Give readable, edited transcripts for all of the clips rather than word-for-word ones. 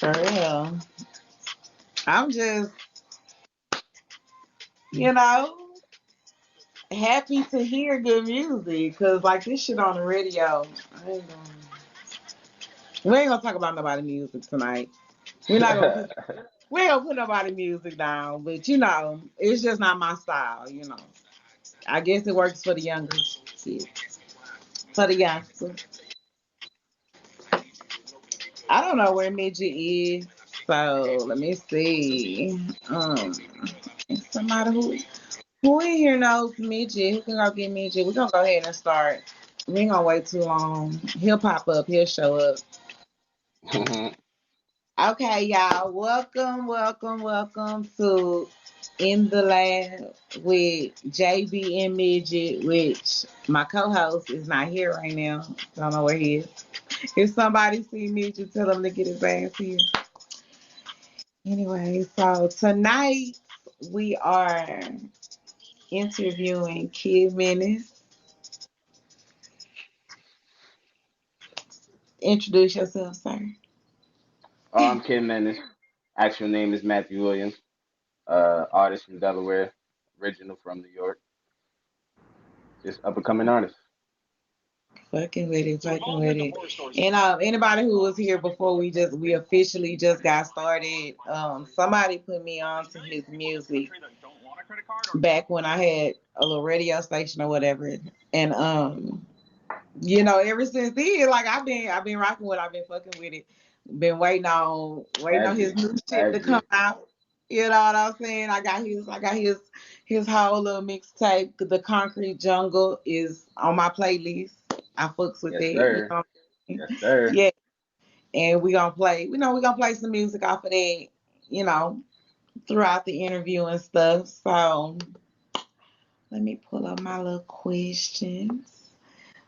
For real. I'm just, you know, happy to hear good music because, like, this shit on the radio. We ain't gonna talk about nobody music tonight. We're not gonna put we ain't gonna put nobody music down, but it's just not my style. I guess it works for the younger kids, for the youngsters. I don't know where Midget is, so let me see. Um, somebody who in here knows Midget, who can go get Midget? We're gonna go ahead and start. We ain't gonna wait too long. He'll pop up. He'll show up. Okay, y'all. Welcome, welcome, welcome to In the Lab with JB and Midget, which my co-host is not here right now. Don't know where he is. If somebody see Midget, tell him to get his ass here. Anyway, so tonight we are interviewing Kid Menace. Introduce yourself, sir. Oh, I'm Kid Menace. Actual name is Matthew Williams. Artist from Delaware, original from New York. Just up and coming artist. Fucking with it, fucking with it. And anybody who was here before we officially just got started, somebody put me on to his music back when I had a little radio station or whatever. And ever since then, like I've been rocking with it, I've been fucking with it. Been waiting on As his you, new shit to as come you. out. You know what I'm saying? I got his whole little mixtape. The Concrete Jungle is on my playlist. I fucks with Yes, that. You sir. know? Yes, sir. Yeah. And we gonna play. We're gonna play some music off of that. You know, throughout the interview and stuff. So let me pull up my little questions.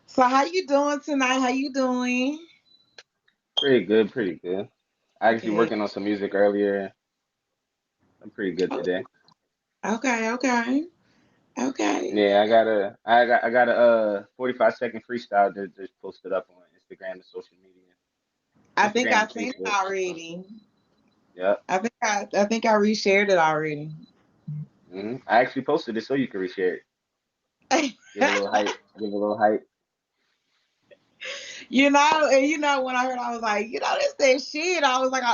So how you doing tonight? How you doing? Pretty good, pretty good. I actually Good. working on some music earlier. I'm pretty good today. Okay, okay, okay. Yeah, I got a 45-second freestyle that just posted up on Instagram and social media. I think Instagram I and seen it Facebook. already. Yep. I think I reshared it already. I actually posted it so you can reshare it. Give a little hype. Give a little hype. And when I heard, I was like, this that shit. I was like,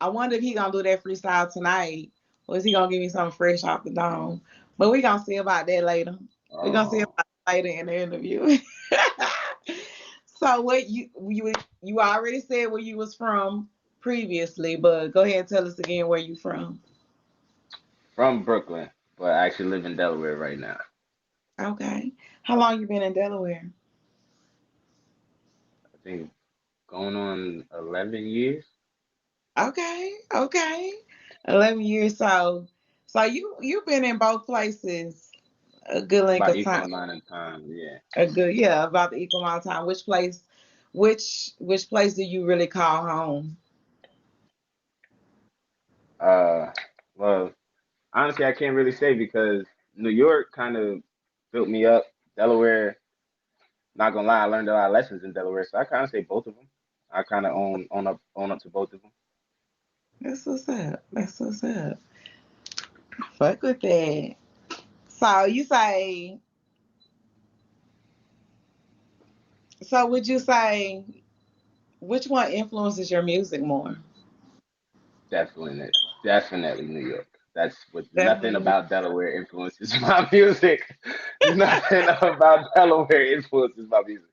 I wonder if he gonna do that freestyle tonight, or is he gonna give me something fresh off the dome? But we gonna see about that later. We gonna see Oh. about that later in the interview. So what you already said where you was from previously, but go ahead and tell us again where you from. From Brooklyn, but I actually live in Delaware right now. Okay. How long you been in Delaware? I think going on 11 years. Okay, okay. 11 years. So you've been in both places a good length About of equal time. amount of time, yeah. Yeah, about the equal amount of time. Which place do you really call home? Uh, well, honestly, I can't really say because New York kind of built me up. Delaware, not gonna lie, I learned a lot of lessons in Delaware, so I kind of say both of them. I kind of own up to both of them. That's what's up. That's what's up. Fuck with that. So you say. So would you say which one influences your music more? Definitely, definitely New York. That's what nothing Definitely. about Delaware influences my music. Nothing about Delaware influences my music.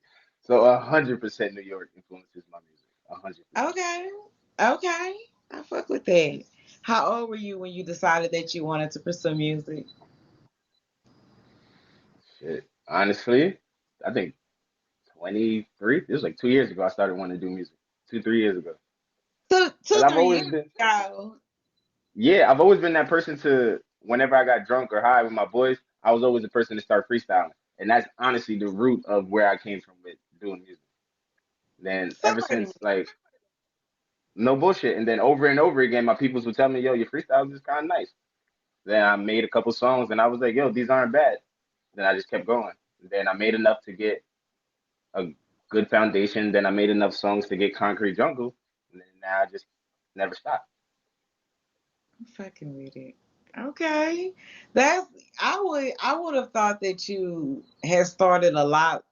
So 100% New York influences my music. 100%. Okay. Okay. I fuck with that. How old were you when you decided that you wanted to pursue music? Shit. Honestly, I think 23. This was like 2 years ago. I started wanting to do music. 3 years ago. Two, Cause two, I've 3 always years been, ago. yeah, I've always been that person to whenever I got drunk or high with my boys, I was always the person to start freestyling, and that's honestly the root of where I came from with doing music. Then ever Same. since like no bullshit, and then over and over again, my peoples would tell me, "Yo, your freestyles is kind of nice." Then I made a couple songs, and I was like, "Yo, these aren't bad." Then I just kept going. Then I made enough to get a good foundation. Then I made enough songs to get Concrete Jungle, and then now I just never stopped. I'm fucking with it. Okay. That's I would have thought that you had started a lot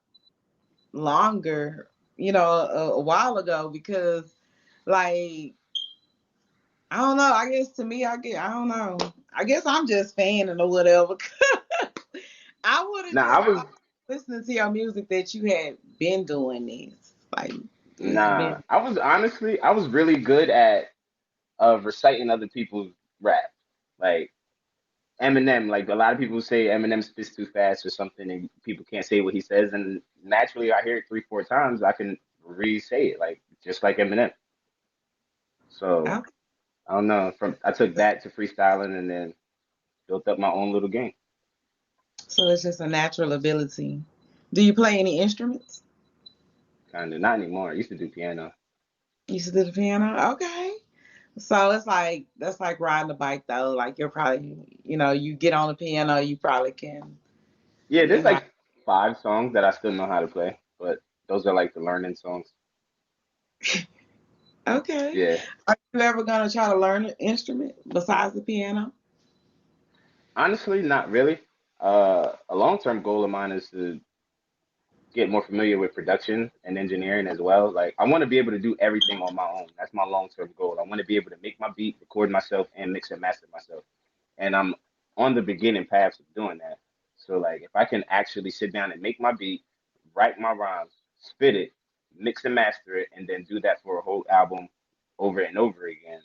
longer, a while ago because like I don't know, I guess to me I don't know. I guess I'm just fanning or whatever. I would have Nah, I just was thought listening to your music that you had been doing this. Like this has nah, been I was honestly I was really good at reciting other people's rap. Like Eminem, like a lot of people say Eminem spits too fast or something, and people can't say what he says. And naturally, I hear it three, four times, I can re-say it, like just like Eminem. So okay. I don't know. From I took that to freestyling, and then built up my own little game. So it's just a natural ability. Do you play any instruments? Kind of not anymore. I used to do piano. You used to do the piano? Okay. So it's like that's like riding a bike though. Like you're probably you get on the piano, you probably can Yeah, you there's might like five songs that I still know how to play, but those are like the learning songs. okay. Yeah. Are you ever gonna try to learn an instrument besides the piano? Honestly, not really. A long-term goal of mine is to get more familiar with production and engineering as well. Like I want to be able to do everything on my own. That's my long-term goal. I want to be able to make my beat, record myself, and mix and master myself. And I'm on the beginning paths of doing that. So like if I can actually sit down and make my beat, write my rhymes, spit it, mix and master it, and then do that for a whole album over and over again,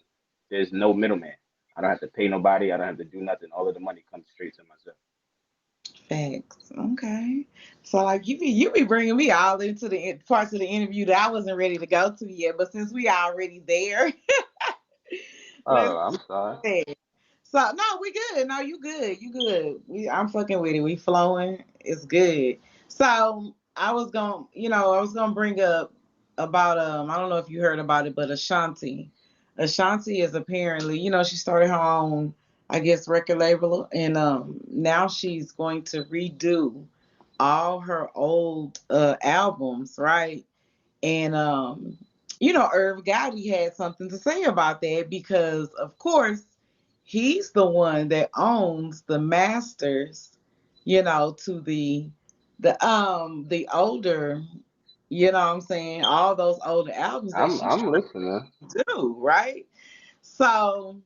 there's no middleman. I don't have to pay nobody. I don't have to do nothing. All of the money comes straight to myself. Facts. Okay. So like you be bringing me all into the parts of the interview that I wasn't ready to go to yet, but since we already there, let's Oh, I'm sorry. say. So no, we good. No, you good. You good. I'm fucking with it. We flowing. It's good. So I was gonna bring up about I don't know if you heard about it, but Ashanti. Ashanti is apparently, she started her own, I guess, record label, and now she's going to redo all her old albums, right? And Irv Gotti had something to say about that because of course he's the one that owns the masters, to the older, what I'm saying, all those older albums that she's I'm trying listening. to do, right? So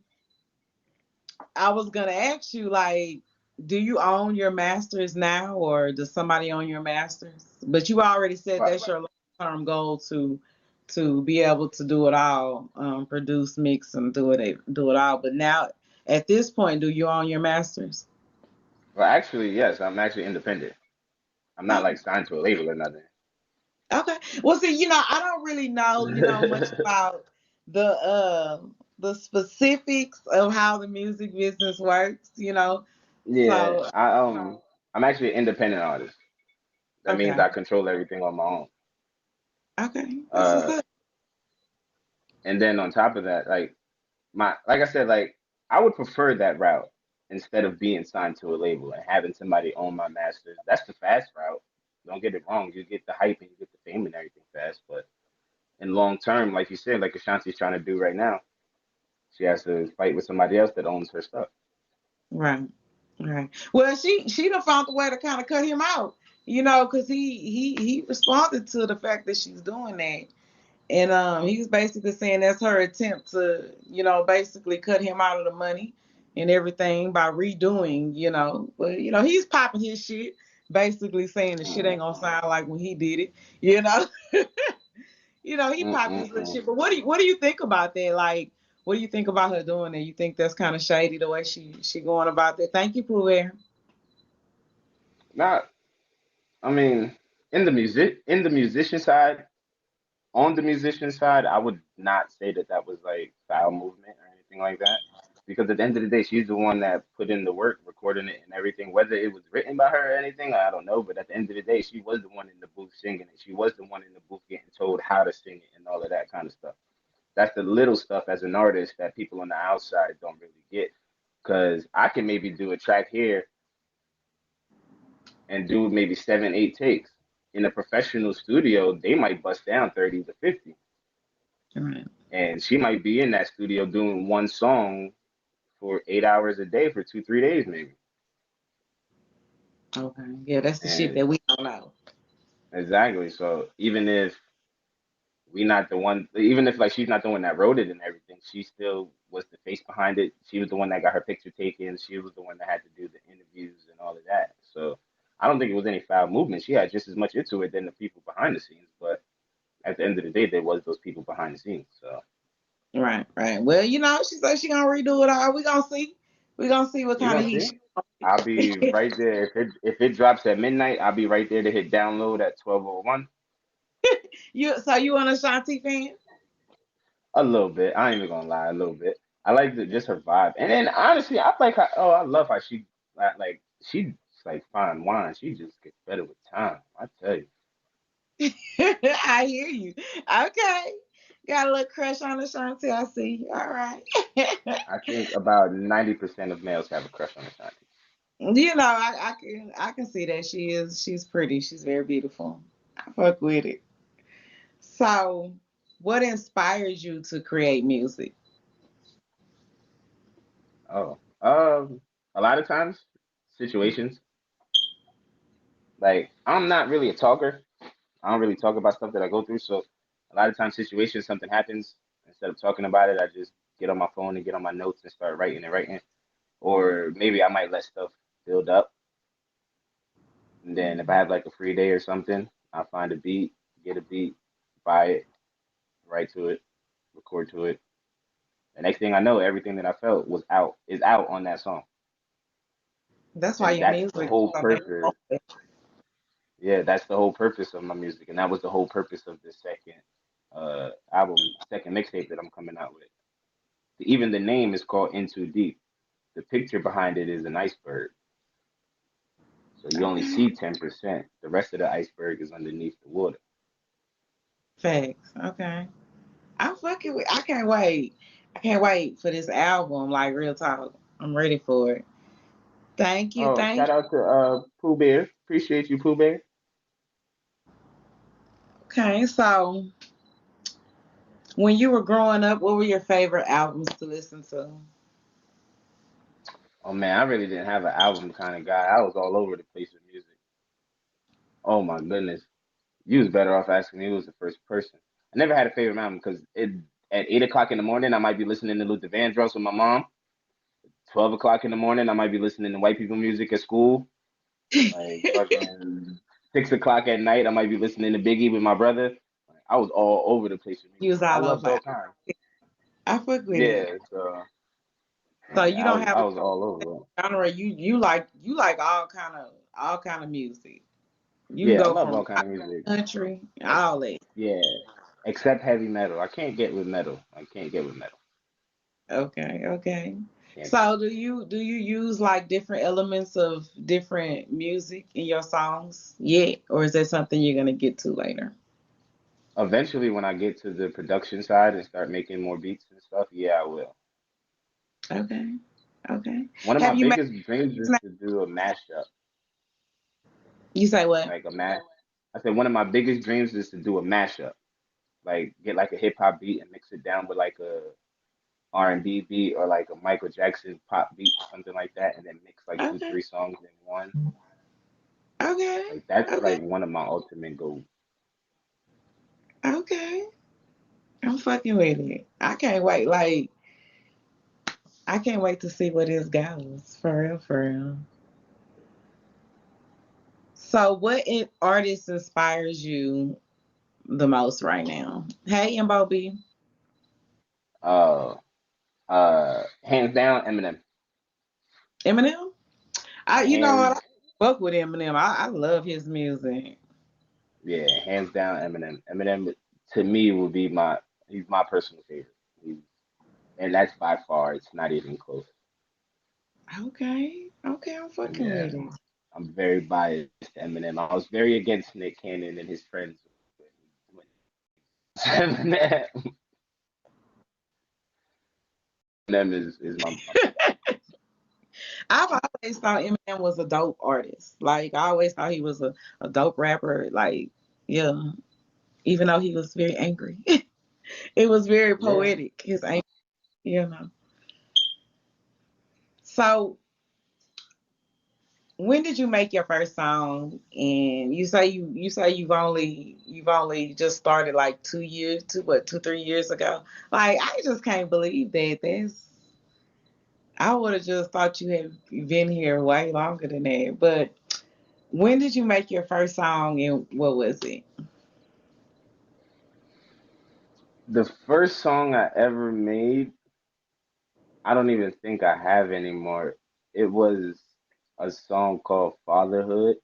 I was gonna ask you, like, do you own your masters now, or does somebody own your masters? But you already said But that's your long-term goal to be able to do it all, produce, mix, and do it all. But now, at this point, do you own your masters? well, actually, yes, I'm actually independent. I'm not Oh, like signed to a label or nothing. okay. Well, see, I don't really know, much about the the specifics of how the music business works. Yeah, So, I'm actually an independent artist. That means okay, I control everything on my own. okay, that's what's Uh, up. and then on top of that, like I said, like I would prefer that route instead of being signed to a label and having somebody own my masters. That's the fast route. Don't get it wrong. You get the hype and you get the fame and everything fast, but in long term, like you said, like Ashanti's trying to do right now, she has to fight with somebody else that owns her stuff. Right. Right. Well, she done found a way to kind of cut him out, because he responded to the fact that she's doing that, and he was basically saying that's her attempt to, basically cut him out of the money and everything by redoing, but he's popping his shit, basically saying the shit Mm, ain't gonna sound like when he did it, you know. He popping his little mm. shit. But what do you think about that? Like, what do you think about her doing that? You think that's kind of shady the way she going about that? Thank you, Pooh Bear. Not, I mean, in the musician side, on the musician side, I would not say that that was like foul movement or anything like that. Because at the end of the day, she's the one that put in the work, recording it and everything. Whether it was written by her or anything, I don't know. But at the end of the day, she was the one in the booth singing it. She was the one in the booth getting told how to sing it and all of that kind of stuff. That's the little stuff as an artist that people on the outside don't really get. Because I can maybe do a track here and do maybe seven, eight takes. in a professional studio, they might bust down 30 to 50. Right. And she might be in that studio doing one song for 8 hours a day for 2, 3 days maybe. Okay. Yeah, that's the shit And that we don't know. exactly. So even if we not the one, even if like she's not the one that wrote it and everything, she still was the face behind it. She was the one that got her picture taken. She was the one that had to do the interviews and all of that. So I don't think it was any foul movement. She had just as much into it than the people behind the scenes. But at the end of the day, there was those people behind the scenes. So Right, right. Well, she said she gonna redo it all. We gonna see. We gonna see what we kind of gonna heat see. she I'll be right there. If it drops at midnight, I'll be right there to hit download at 12:01. you an Ashanti fan? A little bit. I ain't even gonna lie, a little bit. I like just her vibe, and then honestly, I like how. Oh, I love how she she's like fine wine. She just gets better with time. I tell you. I hear you. Okay. Got a little crush on Ashanti, I see. All right. I think about 90% of males have a crush on Ashanti. I can see that she's pretty. She's very beautiful. I fuck with it. So, what inspires you to create music? Oh, a lot of times situations like I'm not really a talker. I don't really talk about stuff that I go through. So a lot of times situations, something happens. Instead of talking about it, I just get on my phone and get on my notes and start writing and writing. Or maybe I might let stuff build up. And then if I have like a free day or something, I find a beat, get a beat, buy it, write to it, record to it. The next thing I know, everything that I felt is out on that song. That's why And your that's music the is whole so purpose. damn. Yeah, that's the whole purpose of my music. And that was the whole purpose of the second album, second mixtape that I'm coming out with. Even the name is called In Too Deep. The picture behind it is an iceberg. So you only Okay. see 10%. The rest of the iceberg is underneath the water. Facts. Okay. I can't wait. I can't wait for this album, like real talk. I'm ready for it. Thank you, Oh, thank shout you. out to Pooh Bear. Appreciate you, Pooh Bear. Okay, so when you were growing up, what were your favorite albums to listen to? Oh man, I really didn't have an album kind of guy. I was all over the place with music. Oh my goodness. You was better off asking me who was the first person. I never had a favorite album because it at 8 o'clock in the morning I might be listening to Luther Vandross with my mom. 12 o'clock in the morning I might be listening to white people music at school. Like fucking 6 o'clock at night I might be listening to Biggie with my brother. Like, I was all over the place with You music. was I all loved over. all kinds. I fuck with it. Yeah, so So yeah, you I don't was have I a was all over it. genre. You like all kind of music. You can Yeah, I go love from all kind rock, of music. country, Ex- all that. yeah, except heavy metal. I can't get with metal. I can't get with metal. Okay, okay. Can't do So do you use like different elements of different music in your songs yet, or is that something you're gonna get to later? Eventually, when I get to the production side and start making more beats and stuff, yeah, I will. Okay, okay. One of my Have you made? biggest dreams is to do a mashup, You say what? like a mash. I said one of my biggest dreams is to do a mashup, like get like a hip hop beat and mix it down with like a R&B beat or like a Michael Jackson pop beat or something like that, and then mix like two, Okay, three songs in one. okay, Like that's okay, like one of my ultimate goals. okay. I'm fucking with it. I can't wait. Like I can't wait to see where this goes. For real, for real. So, artist inspires you the most right now? Hey, Mbob. Uh, Hands down, Eminem. Eminem. You know what? I Hands, fuck with Eminem. I love his music. yeah, hands down, Eminem. Eminem to me would be he's my personal favorite. He's, and that's by far, it's not even close. Okay, okay, I'm fucking Yeah, with it. I'm very biased to Eminem. I was very against Nick Cannon and his friends when Eminem. Eminem is my favorite. I've always thought Eminem was a dope artist. Like I always thought he was a dope rapper. Like, yeah, even though he was very angry. It was very Yeah. poetic, his anger, you know. So when did you make your first song? And you say you've only just started like 2 years, 3 years ago. Like I just can't believe that. I would have just thought you had been here way longer than that. But when did you make your first song and what was it? The first song I ever made, I don't even think I have anymore. It was a song called Fatherhood,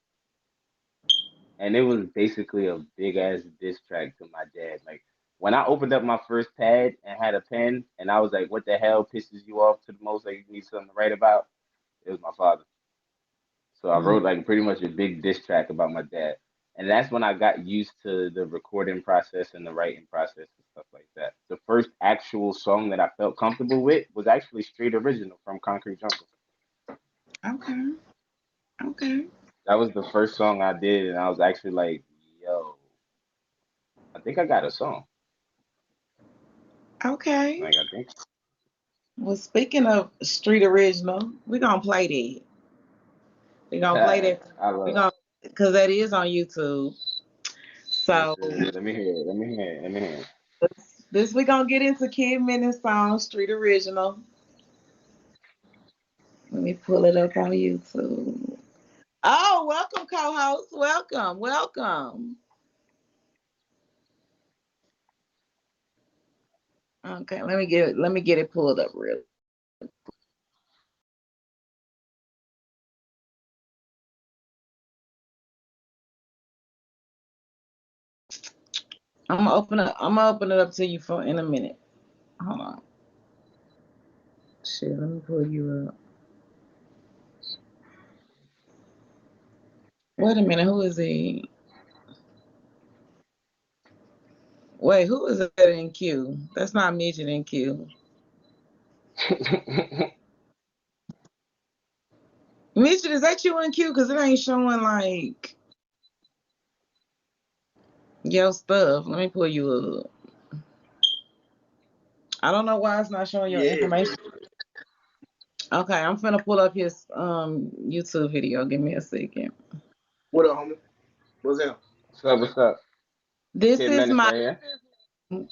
and it was basically a big ass diss track to my dad. Like when I opened up my first pad and had a pen, and I was like, "What the hell pisses you off to the most? Like you need something to write about?" It was my father. So I Mm, wrote like pretty much a big diss track about my dad. And that's when I got used to the recording process and the writing process and stuff like that. The first actual song that I felt comfortable with was actually Street Original from Concrete Jungle. okay. Okay. That was the first song I did, and I was actually like, yo, I think I got a song. Okay. Like, I think. Well, speaking of street original, we're gonna play that. We're gonna play that. I We're love it. gonna because that is on YouTube. Yes, So sir. Let me hear it. Let me hear it. Let me hear it. this we gonna get into Kid Menace song, Street Original. Let me pull it up on YouTube. Oh, welcome, co-host. Welcome, welcome. Okay, let me get it pulled up real. I'm gonna open it up to you for in a minute. Hold on. Shit, let me pull you up. Wait a minute, who is he? Wait, who is that in Q? That's not Midget in Q. Midget, is that you in Q? Because it ain't showing like your stuff. Let me pull you up. I don't know why it's not showing your Yeah. information. Okay, I'm finna pull up his YouTube video. Give me a second. What up, homie? What's up? What's up? What's up? This Kid is Menace my right here.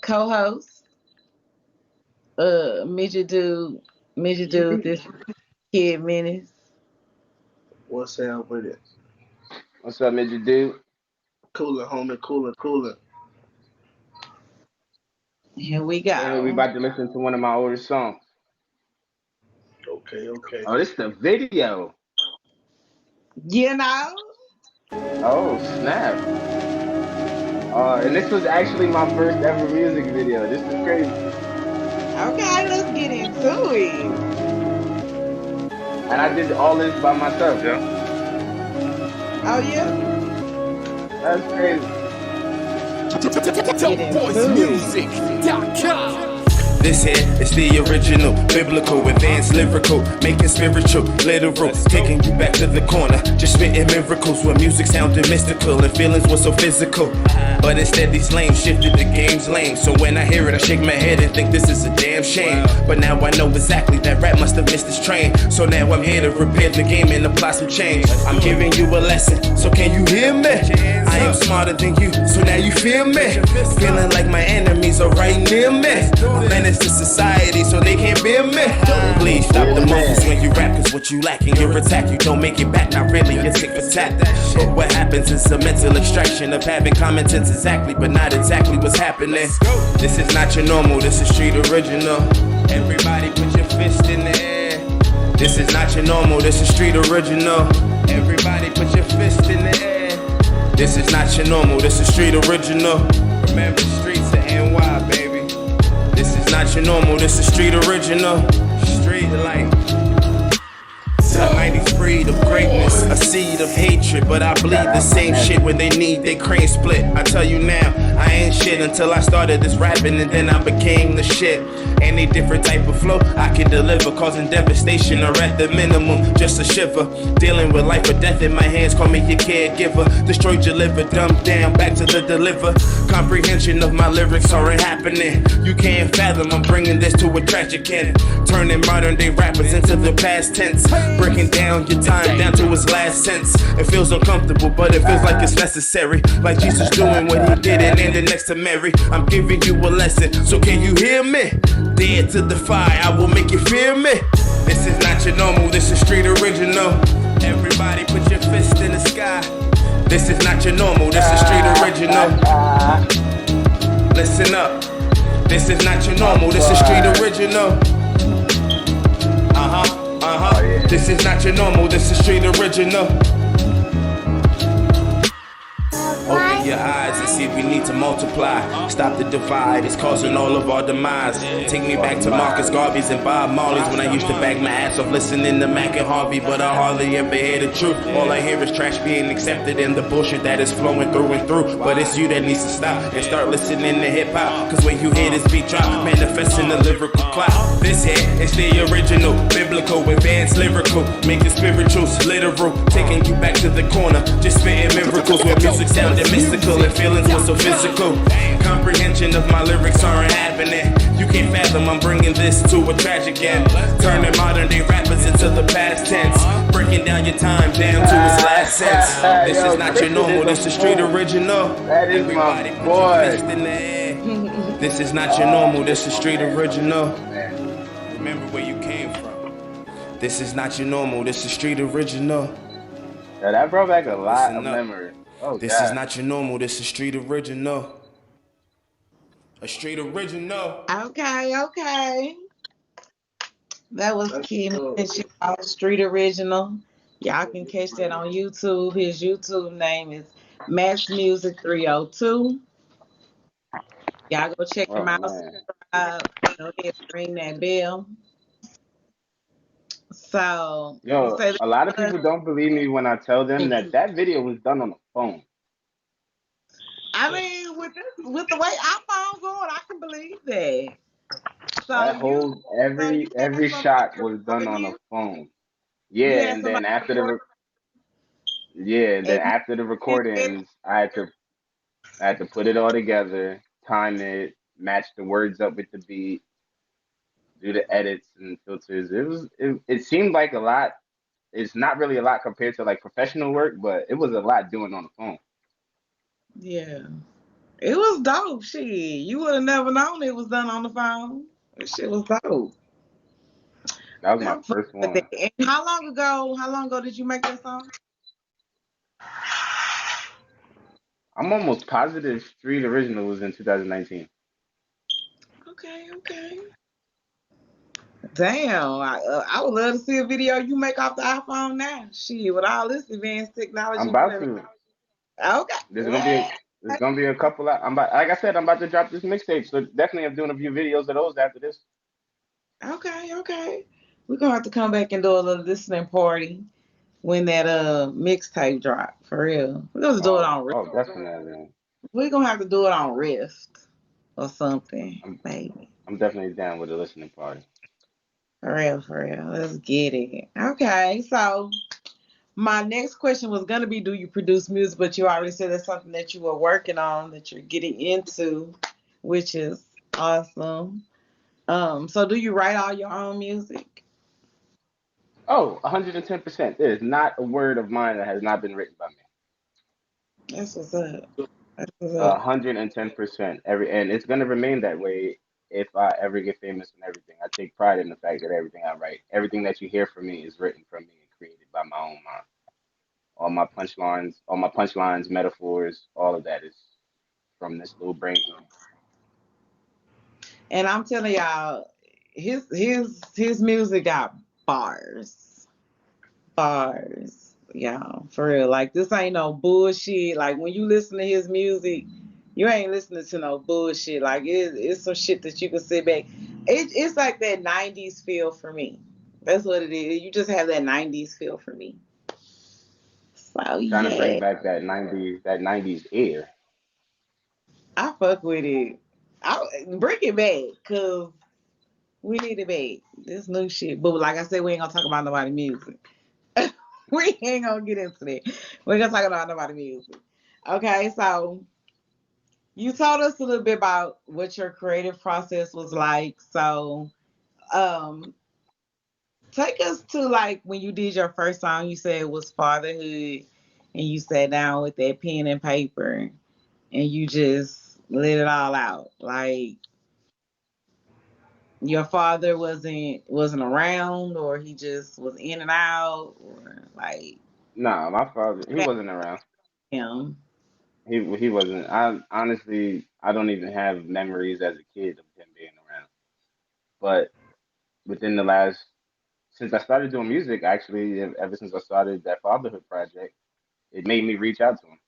co-host, Midget Dude. Midget Dude, this Kid Menace. What's up with it? What's up, midget dude? Cooler, homie. Cooler, cooler. Here we Hey, we go. about to listen to one of my older songs. Okay, okay. Oh, this is the video. You know? Oh, snap. And this was actually my first ever music video. This is crazy. Okay, let's get into it. And I did all this by myself, yo. Oh yeah? That's crazy. Get into it. This here is the original, biblical, advanced lyrical, making spiritual, literal, taking you back to the corner, just spitting miracles where music sounded mystical and feelings were so physical. But instead these lanes shifted the game's lane. So when I hear it, I shake my head and think this is a damn shame. But now I know exactly that rap must have missed its train. So now I'm here to repair the game and apply some change. I'm giving you a lesson, so can you hear me? I am smarter than you, so now you feel me? Feeling like my enemies are right near me. Menace to society, so they can't bear me. Please stop the moves when you rap, cause what you lack in your attack, you don't make it back. Not really, you're sick for tap. But what happens is a mental extraction of having common sense exactly, but not exactly what's happening. This is not your normal, this is street original. Everybody put your fist in the air. This is not your normal, this is street original. Everybody put your fist in the air. This is not your normal, this is street original. Remember streets of NY, baby. This is not your normal, this is street original. Street life. A 90's breed of greatness, a seed of hatred, but I bleed the same shit when they need their crane split. I tell you now, I ain't shit until I started this rapping and then I became the shit. Any different type of flow I can deliver, causing devastation or at the minimum just a shiver. Dealing with life or death in my hands, call me your caregiver. Destroyed your liver, dumbed down, back to the deliver. Comprehension of my lyrics aren't happening. You can't fathom, I'm bringing this to a tragic end. Turning modern day rappers into the past tense. Breaking down your time down to its last sense. It feels uncomfortable, but it feels like it's necessary. Like Jesus doing what he did and ended next to Mary. I'm giving you a lesson, so can you hear me? Dare to defy, I will make you fear me. This is not your normal, this is street original. Everybody put your fist in the sky. This is not your normal, this is street original. Listen up. This is not your normal, this is street original. This is not your normal, this is street original. Open your eyes and see we need to multiply. Stop the divide, it's causing all of our demise. Take me back to Marcus Garvey's and Bob Marley's when I used to bag my ass off listening to Mac and Harvey, but I hardly ever hear the truth. All I hear is trash being accepted and the bullshit that is flowing through and through. But it's you that needs to stop and start listening to hip hop, cause when you hear this beat drop, manifesting the lyrical clout. This here is the original, biblical, advanced lyrical, making spirituals literal, taking you back to the corner, just spitting miracles where music sounded mystical and feelings were so physical. Comprehension of my lyrics aren't happening. You can't fathom, I'm bringing this to a tragic end. Turning modern day rappers into the past tense. Breaking down your time down to its last sense. This is not your normal, this is street original. That is my boy. This is not your normal, this is street original. Remember where you came from. This is not your normal, this is street original. Yeah, that brought back a lot of memories. Oh, this is not your normal, this is street original. A street original. Okay. That was Kid Menace, Street Original. Y'all can catch that on YouTube. His YouTube name is Max Music 302. Y'all go check him out. Go ahead, ring that bell. So, yo, a lot of people don't believe me when I tell them that video was done on a phone. I mean, with the way iPhone's going, I can believe that. So that whole every shot was done on a phone. Yeah, and then after the recordings, I had to put it all together, time it, match the words up with the beat, do the edits and filters. It seemed like a lot. It's not really a lot compared to like professional work, but it was a lot doing on the phone. Yeah. It was dope, shit. You would have never known it was done on the phone. That shit was dope. That was my first one. And how long ago did you make that song? I'm almost positive Street Original was in 2019. Okay. Damn, I would love to see a video you make off the iPhone now. Shit, with all this advanced technology. I'm about to. Okay. There's gonna be a couple. Like I said, I'm about to drop this mixtape, so definitely I'm doing a few videos of those after this. Okay. We're gonna have to come back and do a little listening party when that mixtape drop, for real. We're gonna do it on Rift. Oh, definitely. We're gonna have to do it on Rift or something, maybe. I'm definitely down with a listening party. For real. Let's get it. Okay, so my next question was gonna be, do you produce music? But you already said that's something that you were working on, that you're getting into, which is awesome. So do you write all your own music? Oh, 110%. There's not a word of mine that has not been written by me. That's what's up. 110%. And it's gonna remain that way if I ever get famous and everything. I take pride in the fact that everything I write, everything that you hear from me is written from me and created by my own mind. All my punchlines, metaphors, all of that is from this little brain. And I'm telling y'all, his music got bars, y'all, for real. Like, this ain't no bullshit. Like, when you listen to his music, you ain't listening to no bullshit. Like, it's some shit that you can sit back. It's like that 90's feel for me. That's what it is. You just have that 90s feel for me. So Trying to bring yeah, back that 90's air. I fuck with it. I bring it back because we need it back. This new shit. But like I said, we ain't gonna talk about nobody music. We ain't gonna get into that. We're gonna talk about nobody music. Okay, so you told us a little bit about what your creative process was like. So um take us to like when you did your first song, you said it was fatherhood and you sat down with that pen and paper and you just let it all out. Like your father wasn't around or he just was in and out or like Nah, my father, he wasn't around. him. He wasn't. I honestly, I don't even have memories as a kid of him being around. But within the last, since I started doing music, actually, ever since I started that fatherhood project, it made me reach out to him.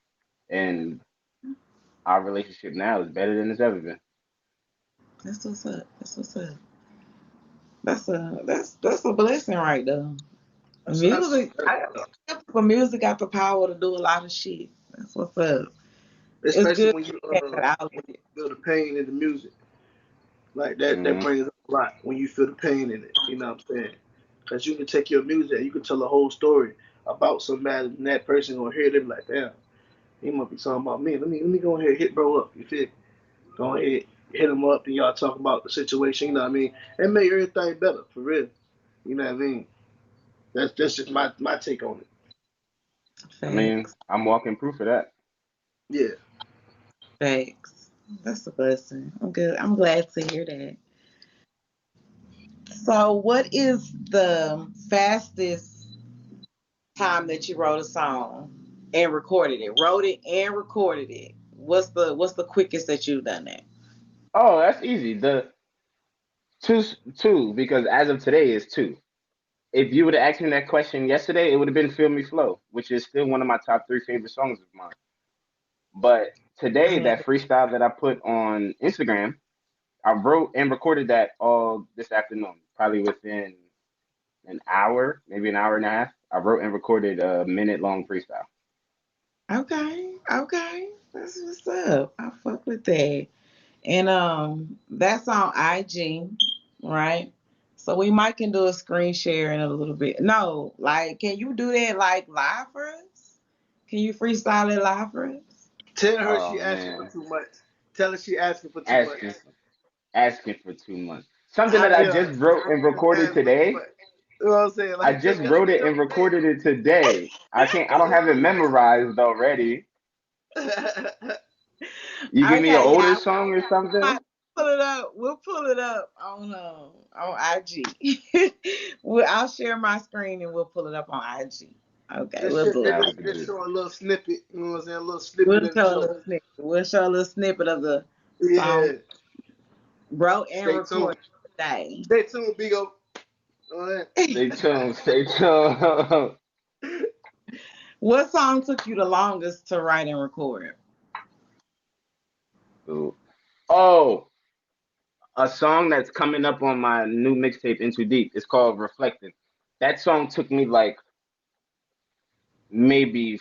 And our relationship now is better than it's ever been. That's what's up. That's what's up. That's a blessing right there. Music, That's for music got the power to do a lot of shit. That's what's up. It's especially good when you to have that outlet. feel the pain in the music. Like that Hmm. brings up a lot when you feel the pain in it. You know what I'm saying? Because you can take your music, you can tell a whole story about somebody, and that person gonna hear them like, damn, he must be talking about me. Let me go ahead and hit bro up. You feel? Go ahead, hit him up, and y'all talk about the situation. You know what I mean? And make everything better for real. You know what I mean? That's just my take on it. I mean, Facts. I'm walking proof of that. Yeah. Facts. That's a blessing. I'm good. I'm glad to hear that. So, what is the fastest time that you wrote a song and recorded it? Wrote it and recorded it. What's the quickest that you've done that? Oh, that's easy. The two, two, because as of today is two. If you would have asked me that question yesterday, it would have been Feel Me Flow, which is still one of my top three favorite songs of mine. But I today, love that freestyle that I put on Instagram, I wrote and recorded that all this afternoon, probably within an hour, maybe an hour and a half. I wrote and recorded a minute long freestyle. it. Okay, okay. That's what's up. I fuck with that. And that's on IG, right? So we might can do a screen share in a little bit. No, like can you do that like live for us? Can you freestyle it live for us? Tell her Oh she asking for man, too much. Tell her she asking for too much. asking asking for 2 months. Something that I Yeah, just wrote and recorded asking for too today. much. You know what I'm saying? I Like, just can I wrote get it your and recorded it today. I don't have it name? memorized already. You give me an Okay, older yeah. song or something? Pull it up. We'll pull it up on IG. I'll share my screen and we'll pull it up on IG. Okay, just, we'll show, do it. Nah, we just, can do just it. show a little snippet. You know what I'm saying? A little snippet We'll of the show a show. little snippet. We'll show a little snippet of the song Yeah. wrote and Stay tuned. recorded today. Stay tuned, Bigo. All right. Stay tuned. Stay tuned. What song took you the longest to write and record? Ooh. Oh, a song that's coming up on my new mixtape, Into Deep. It's called Reflecting. That song took me like maybe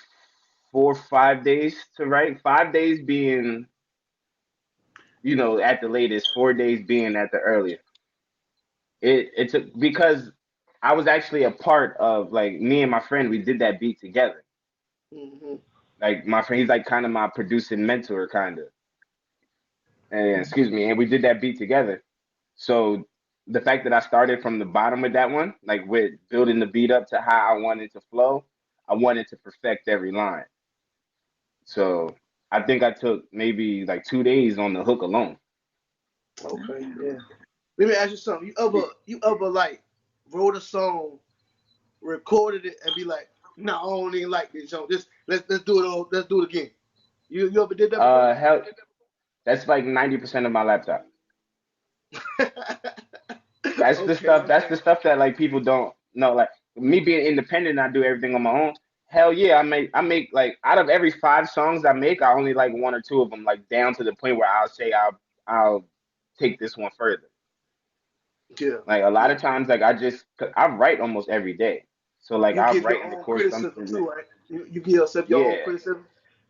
4 or 5 days to write. 5 days being, at the latest, 4 days being at the earliest. It took because I was actually a part of like me and my friend. We did that beat together. Mm-hmm. Like my friend, he's like kind of my producing mentor, kind of. And excuse me, and we did that beat together. So the fact that I started from the bottom with that one, like with building the beat up to how I wanted to flow, I wanted to perfect every line. So I think I took maybe like 2 days on the hook alone. Okay. Okay. Yeah. Let me ask you something. You ever like wrote a song, recorded it, and be like, no, I don't even like this song. Just let's do it all. Let's do it again. You ever did that before? Hell, that's like 90% of my laptop. That's the Okay. stuff. That's Okay. the stuff that like people don't know. Like me being independent, I do everything on my own. Hell yeah, I make like out of every 5 songs I make, I only like one or two of them like down to the point where I'll say I'll take this one further. Yeah. Like a lot Yeah. of times, like I write almost every day. So like You I give write your and own record criticism something. too, right? You give yourself your own Yeah, criticism.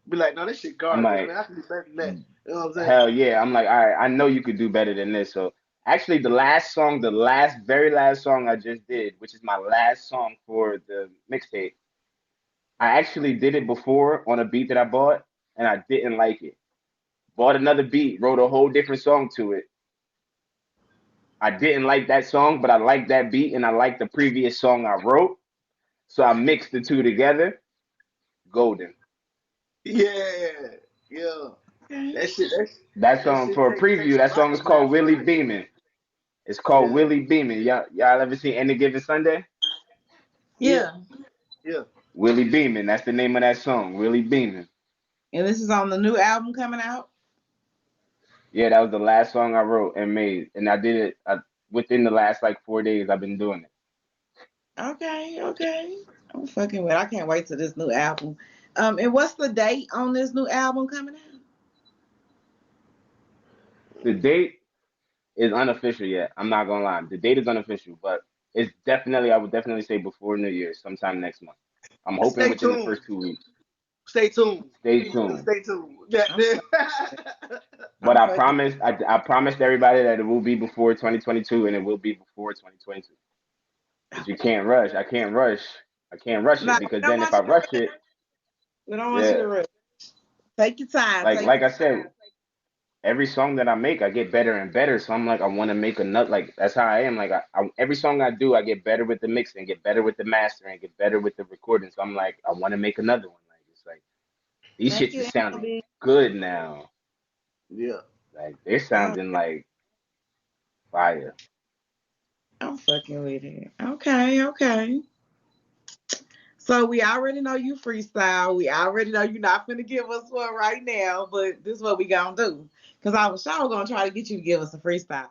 Be like, no, this shit I'm garbage, like, man. I can do better than that. You know what I'm saying? hell yeah. I'm like, all right, I know you could do better than this. So actually, very last song I just did, which is my last song for the mixtape. I actually did it before on a beat that I bought, and I didn't like it. Bought another beat, wrote a whole different song to it. I didn't like that song, but I liked that beat, and I liked the previous song I wrote. So I mixed the two together. Golden. Yeah. Yeah. Okay. That shit. That That song shit for a takes preview. some That song is writing called classes, Willie right? Beeman. It's called Yeah. Willie Beeman. Y'all ever seen Any Given Sunday? Yeah. Yeah. Yeah. Willie Beeman. That's the name of that song. Willie Beeman. And this is on the new album coming out. Yeah, that was the last song I wrote and made, and I did it within the last like 4 days. I've been doing it. Okay, okay. I'm fucking with. I can't wait till this new album. And what's the date on this new album coming out? The date is unofficial yet. I'm not gonna lie. The date is unofficial, but it's definitely I would definitely say before New Year's, sometime next month. I'm hoping Stay within the tuned. first 2 weeks. Stay tuned. Stay tuned. Stay tuned. Yeah. I'm fucking. But I'm fucking. I promised everybody that it will be before 2022 and it will be before 2022. But you can't rush. I can't rush. I can't rush No, it we because don't then if want I you to rush rush. it, We don't want you yeah, to rush. Take your time. Take like your I said, every song that I make, I get better and better. So I'm like, I want to make another. Like that's how I am. Like every song I do, I get better with the mixing, get better with the mastering, get better with the recording. So I'm like, I want to make another one. Like it's like these thank shits you, is sounding MLB. good now. Yeah. Like they're Oh, sounding like fire. I'm fucking with it. Okay, okay. So we already know you freestyle. We already know you're not finna give us one right now, but this is what we gonna do. Cause I was sure gonna try to get you to give us a freestyle.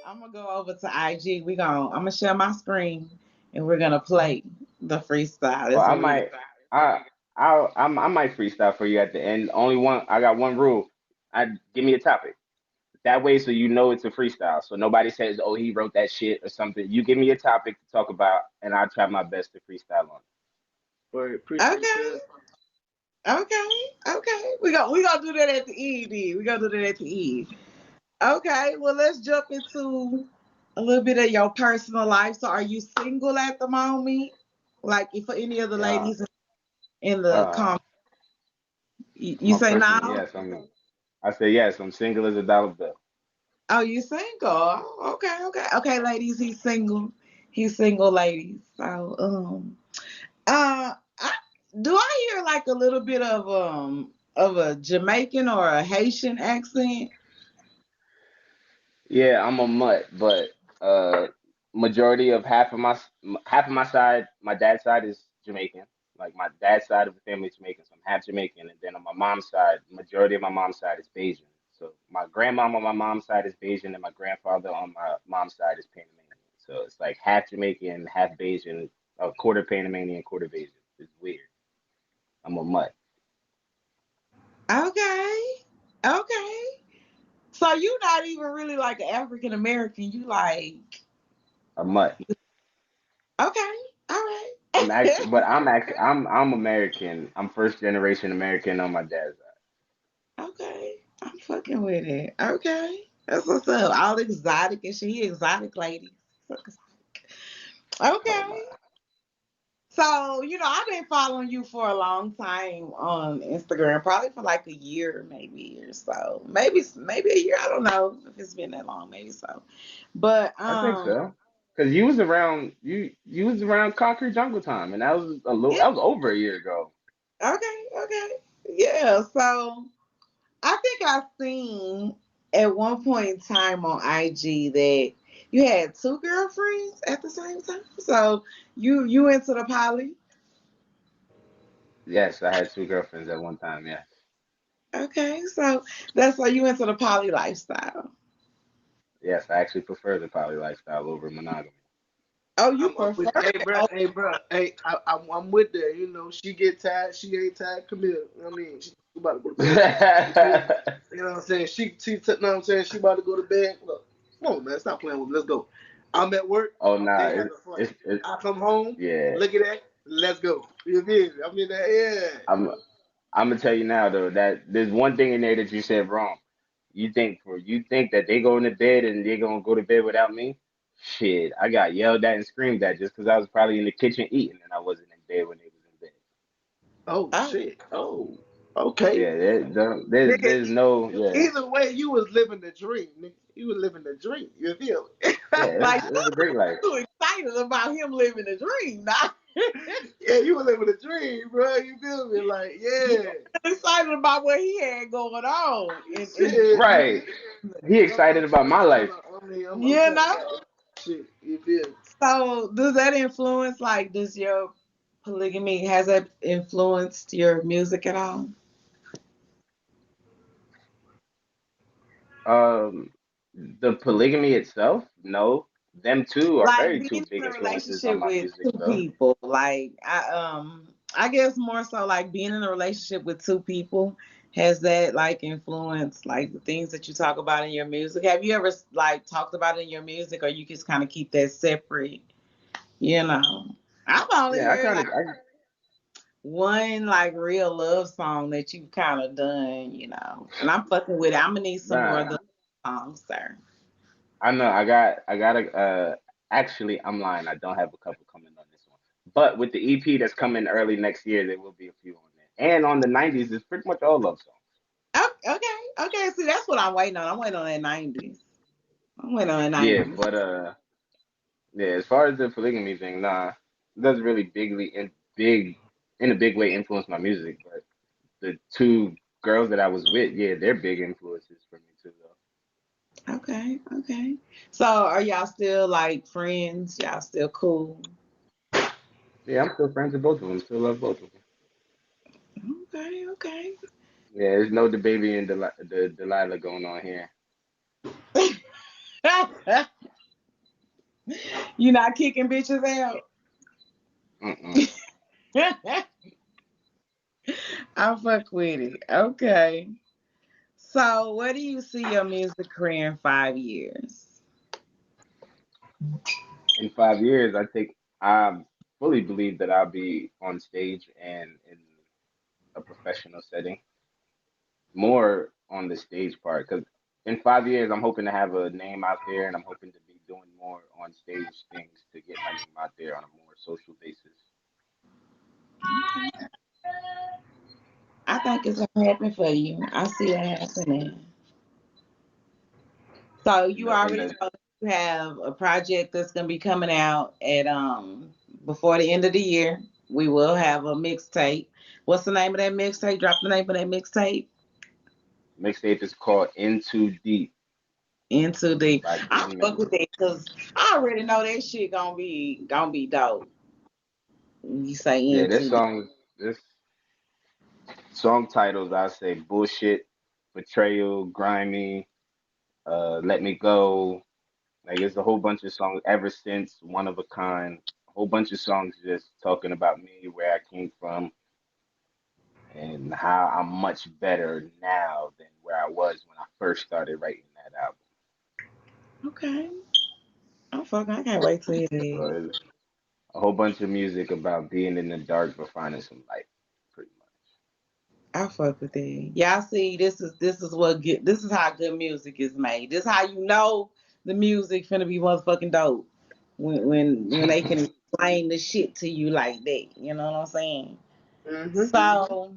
I'm gonna go over to IG. I'm gonna share my screen and we're gonna play the freestyle. Well, That's what we I, I might freestyle for you at the end. Only one, I got one rule. Give me a topic. That way, so you know it's a freestyle. So nobody says, "Oh, he wrote that shit" or something. You give me a topic to talk about, and I'll try my best to freestyle on Word. Appreciate it, okay. cuz. Okay. Okay. We gonna do that at the end. Then. We gonna do that at the end. Okay. Well, let's jump into a little bit of your personal life. So, are you single at the moment? Like, if for any of the it. Yeah. ladies in the Uh, comments, you say unfortunately, no. yes. I say yes. I'm single as a dollar bill. Oh, you single? Okay. Okay. Okay, ladies. He's single. He's single, ladies. So, I, do I hear like a little bit of a Jamaican or a Haitian accent? Yeah, I'm a mutt, but majority of half of my side, my dad's side is Jamaican. Like my dad's side of the family is Jamaican, so I'm half Jamaican, and then on my mom's side, majority of my mom's side is Bajan. So my grandmom on my mom's side is Bajan, and my grandfather on my mom's side is Panamanian. So it's like half Jamaican, half Bajan, a quarter Panamanian, quarter Bajan. It's weird. I'm a mutt, Okay. Okay. So you not even really like an African American. You like a mutt. okay. All right. I'm American. I'm first generation American on my dad's side. Okay. I'm fucking with it. Okay. That's what's up. All exotic and shit. He exotic ladies. Oh Okay. my. So, I've been following you for a long time on Instagram, probably for like a year, maybe or so. Maybe a year. I don't know if it's been that long, maybe so. But I think so. Cause you was around Concrete Jungle Time, and yeah, that was over a year ago. okay, okay. Yeah, so I think I seen at one point in time on IG that you had two girlfriends at the same time. So you into the poly? Yes, I had two girlfriends at one time. Yes, Okay, so that's why you into the poly lifestyle. yes, I actually prefer the poly lifestyle over monogamy. Oh, you I'm prefer with. Hey, it? bro. Oh, Hey, bro. Hey, I'm with that. She get tired. She ain't tired. Come here. I mean, she about to go to bed. You feel me? You know what I'm saying? She know what I'm saying? She about to go to bed. Look, come on, man. Stop playing with me. Let's go. I'm at work. Oh nah, They having fun. it's I come home, yeah. look at that, let's go. You feel me? I'm in that, yeah. I'm I'm gonna tell you now though that there's one thing in there that you said wrong. You think that they go into bed and they gonna go to bed without me? Shit, I got yelled at and screamed at just because I was probably in the kitchen eating and I wasn't in bed when they was in bed. Oh Oh, shit. Oh, okay. Yeah, there's Nigga, no yeah either way, you was living the dream, nigga. You was living the dream. You feel me? yeah like it was a great life. you excited about him living a dream, now. Yeah, you were living the dream, bro. You feel me? Like, You yeah. excited about what he had going on, and Shit, Right, nigga. he excited about my life. I'm you trying know. to shit. You feel me? So does that influence? Like, does your polygamy has that influenced your music at all? Um, the polygamy itself, no. Them two are Like very being two in big a influences on relationship my with music two though. people, like I guess more so like being in a relationship with two people, has that like influenced like the things that you talk about in your music? Have you ever like talked about it in your music, or you just kind of keep that separate? You know, I've only Yeah, I heard kind like of one like real love song that you kind of done, and I'm fucking with it. I'm gonna need some more of nah. the songs, sir. I know I got a actually I'm lying. I don't have a couple coming on this one. But with the EP that's coming early next year, there will be a few on there. And on the 90s, it's pretty much all love songs. Oh, okay, okay. See, that's what I'm waiting on. I'm waiting on that '90s. I'm waiting on that Yeah, '90s. but yeah, as far as the polygamy thing, nah, it doesn't really big in a big way influence my music. But the two girls that I was with, yeah, they're big influences for me too, though. Okay, okay. So, are y'all still like friends? Y'all still cool? Yeah, I'm still friends with both of them. Still love both of them. Okay, okay. Yeah, there's no the baby and the Delilah going on here. You not kicking bitches out? Mm-mm. I fuck with it. Okay. So, where do you see your music career in 5 years? In 5 years, I fully believe that I'll be on stage and in a professional setting, more on the stage part. Because in 5 years, I'm hoping to have a name out there, and I'm hoping to be doing more on stage things to get my name out there on a more social basis. Okay. I think it's gonna happen for you. I see that happening. So In you the in already the know that you have a project that's gonna be coming out at before the end of the year. We will have a mixtape. What's the name of that mixtape? Drop the name of that mixtape. mixtape is called Into Deep Into the by I Kid fuck Menace. with that because I already know that shit gonna be dope. You say Yeah, into the this song titles I say bullshit, betrayal, grimy, let me go. Like it's a whole bunch of songs ever since one of a kind. A whole bunch of songs just talking about me, where I came from, and how I'm much better now than where I was when I first started writing that album. okay. I'm fucking. I can't wait to hear So that. it's a whole bunch of music about being in the dark but finding some light, pretty I fuck with that. Y'all see, this is how good music is made. This is how you know the music finna be motherfucking dope. When they can much. explain the shit to you like that. You know what I'm saying? Mm-hmm. So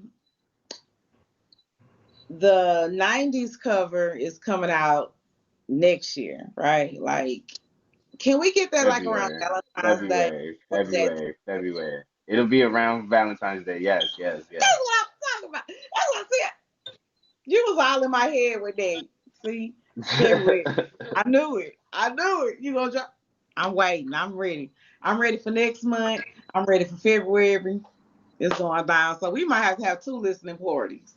the '90s cover is coming out next year, right? Like, can we get that like around February, Valentine's Day? Or is that February. It'll be around Valentine's Day. Yes, yes, yes. that's what I'm talking about. That's what I said. You was all in my head with that. See, February. I knew it. I knew it. You gonna drop? I'm waiting. I'm ready. I'm ready for next month. I'm ready for February. It's going down. So we might have to have two listening parties.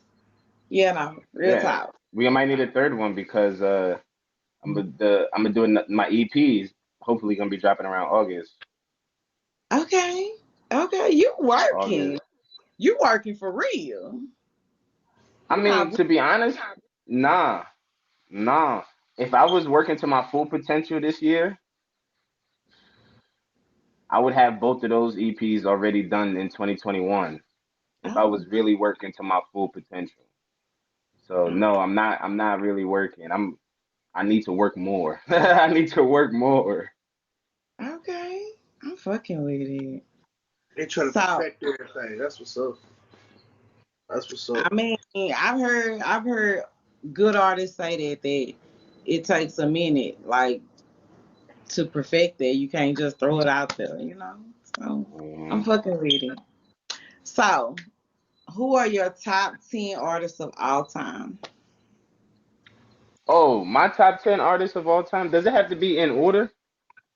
You know, real Yeah, talk. we might need a third one because I'm gonna do my EPs. Hopefully, gonna be dropping around Okay. Okay. You working. August. You working for real. I You mean, not to be honest, nah, nah. If I was working to my full potential this year, I would have both of those EPs already done in 2021 if I Oh, was really working to my full potential. So no, okay. I'm not really working. I need to work more. I need to work more. Okay. I'm fucking with it. They try to So, perfect everything. That's what's up. That's what's up. I mean, I've heard good artists say that it takes a minute, like to perfect it. You can't just throw it out there. So I'm Mhm. fucking with it. So, who are your top 10 artists of all time? Oh, my top 10 artists of all time. Does it have to be in order?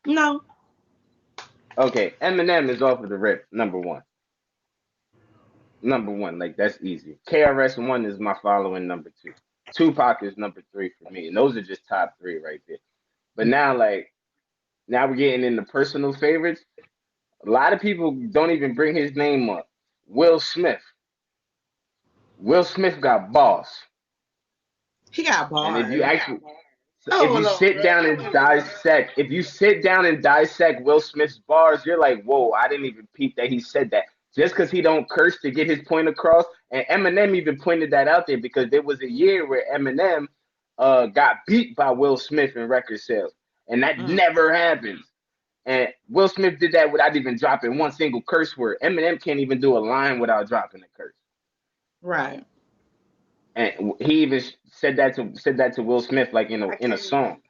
No. Okay, Eminem is off of the rip, number one. Number one, like that's easy. KRS-One is my following number two. Tupac is number three for me. And those are just top three right there. But now, like, now we're getting into personal favorites. A lot of people don't even bring his name up. Will Smith. Will Smith got boss. He got And if you bars. actually if you Hold on, sit bro. down and dissect, if you sit down and dissect Will Smith's bars, you're like, whoa, I didn't even peep that he said that. Just because he don't curse to get his point across, and Eminem even pointed that out there because there was a year where Eminem got beat by Will Smith in record sales, and that Mm, never happens. And Will Smith did that without even dropping one single curse word. Eminem can't even do a line without dropping a curse. right. And he even said that to Will Smith like in a I in a can't even. song.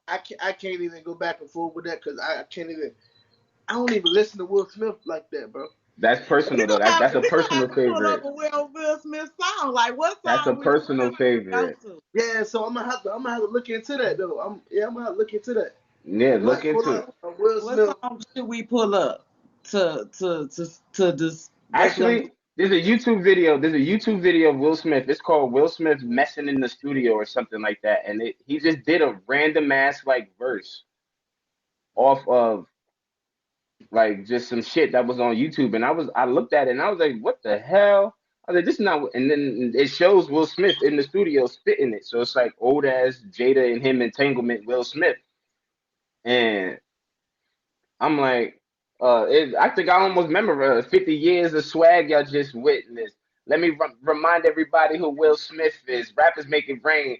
I can't even go back and forth with that because I can't even. I don't even listen to Will Smith like that, bro. That's We personal though. gonna have That's to a we gonna have personal to pull up favorite. a Will Smith song. Like what That's a song would personal you go favorite. to? Yeah, so I'm gonna have to look into that though. I'm gonna have to look into that. Yeah, Like look pull into it. up a Will What Smith. song should we pull up to just let them Actually, there's a YouTube video. There's a YouTube video of Will Smith. It's called Will Smith messing in the studio or something like that. And he just did a random ass like verse off of like just some shit that was on YouTube. And I looked at it and I was like, what the hell? I was like, this is not. And then it shows Will Smith in the studio spitting it. So it's like old ass Jada and him entanglement Will Smith. And I'm like, I think I almost remember 50 years of swag y'all just witnessed. Let me remind everybody who Will Smith is. Rappers make it rain.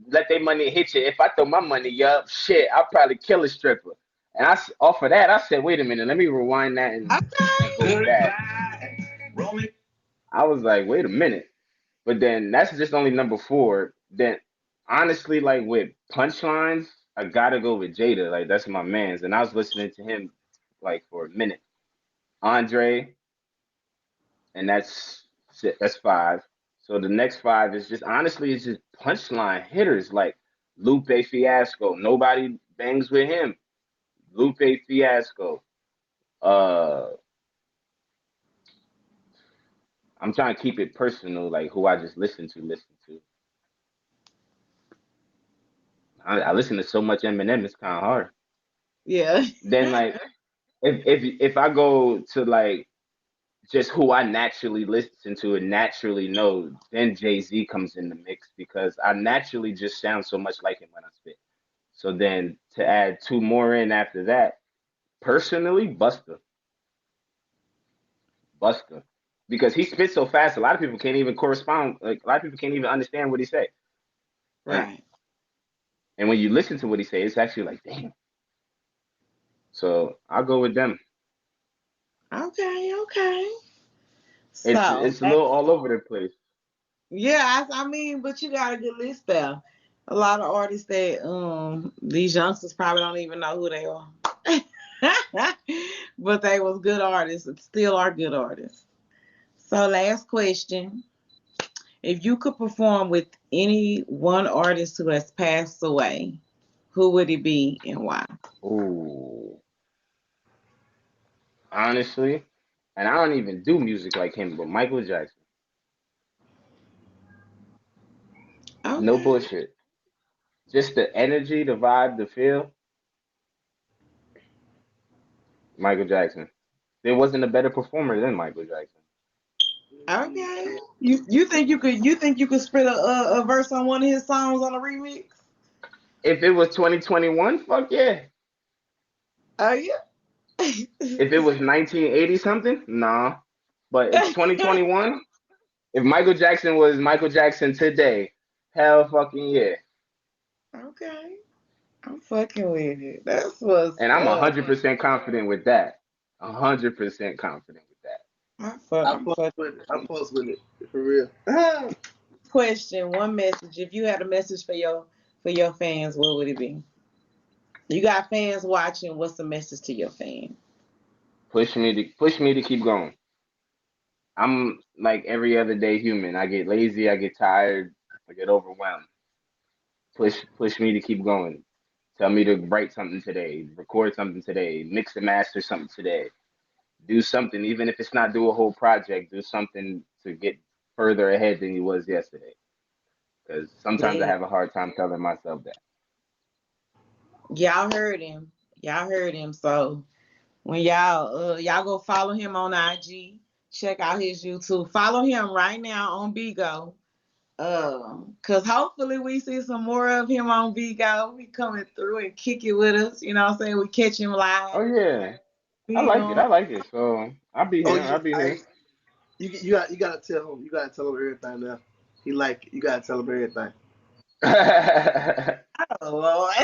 Let their money hit you. If I throw my money up, shit, I'll probably kill a stripper. And off of that, I said, wait a minute, let me rewind that and go okay. back. I was like, wait a minute. But then that's just only number four. Then honestly, like with punchlines, I gotta go with Jada. Like that's my man's. And I was listening to him like for a minute. Andre, and that's five. So the next five is just honestly it's just punchline hitters like Lupe Fiasco. Nobody bangs with him. Lupe Fiasco. Uh I'm trying to keep it personal, like who I just listen to. I listen to so much Eminem, it's kinda hard. Yeah. Then like if I go to like just who I naturally listen to and naturally know, then Jay-Z comes in the mix because I naturally just sound so much like him when I spit. So then to add two more in after that, personally, Buster, because he spits so fast, a lot of people can't even correspond. Like a lot of people can't even understand what he say. And Right. and when you listen to what he say, it's actually like, damn. So I'll go with them. Okay, okay. It's So it's a little all over the place. yeah, I mean, but you got a good list there. A lot of artists that these youngsters probably don't even know who they are. But they was good artists and still are good artists. So last question. If you could perform with any one artist who has passed away, who would it be and why? Ooh, honestly, and I don't even do music like him, but Michael Jackson. No Okay. bullshit. Just the energy, the vibe, the feel. Michael Jackson. There wasn't a better performer than Michael Jackson. Okay. You think you could spit a verse on one of his songs on a remix? If it was 2021, fuck yeah. Oh yeah. If it was 1980 something, nah. But if 2021, if Michael Jackson was Michael Jackson today, hell fucking yeah. Okay. I'm fucking with it. That's what's And I'm up. 100% confident with that. 100% confident with that. I I'm post fucking with it. I with post with it for real. it. Question, one message. If you had a message for your fans, what would it be? You got fans watching, what's the message to your fans? Push me to keep going. I'm like every other day human. I get lazy, I get tired, I get overwhelmed. Push me to keep going. Tell me to write something today, record something today, mix and master something today. Do something, even if it's not do a whole project, do something to get further ahead than you was yesterday. Because sometimes I Yeah. have a hard time telling myself that. Y'all heard him. Y'all heard him. So when y'all go follow him on IG, check out his YouTube. Follow him right now on Bigo. Cause hopefully we see some more of him on Bigo. He coming through and kick it with us. You know what I'm saying? We catch him Oh live. yeah, I We like it. on I like it. So I'll be Oh here. yeah, I'll be here. you gotta tell him. You gotta tell him everything now. He like it. You gotta tell him everything. oh Lord.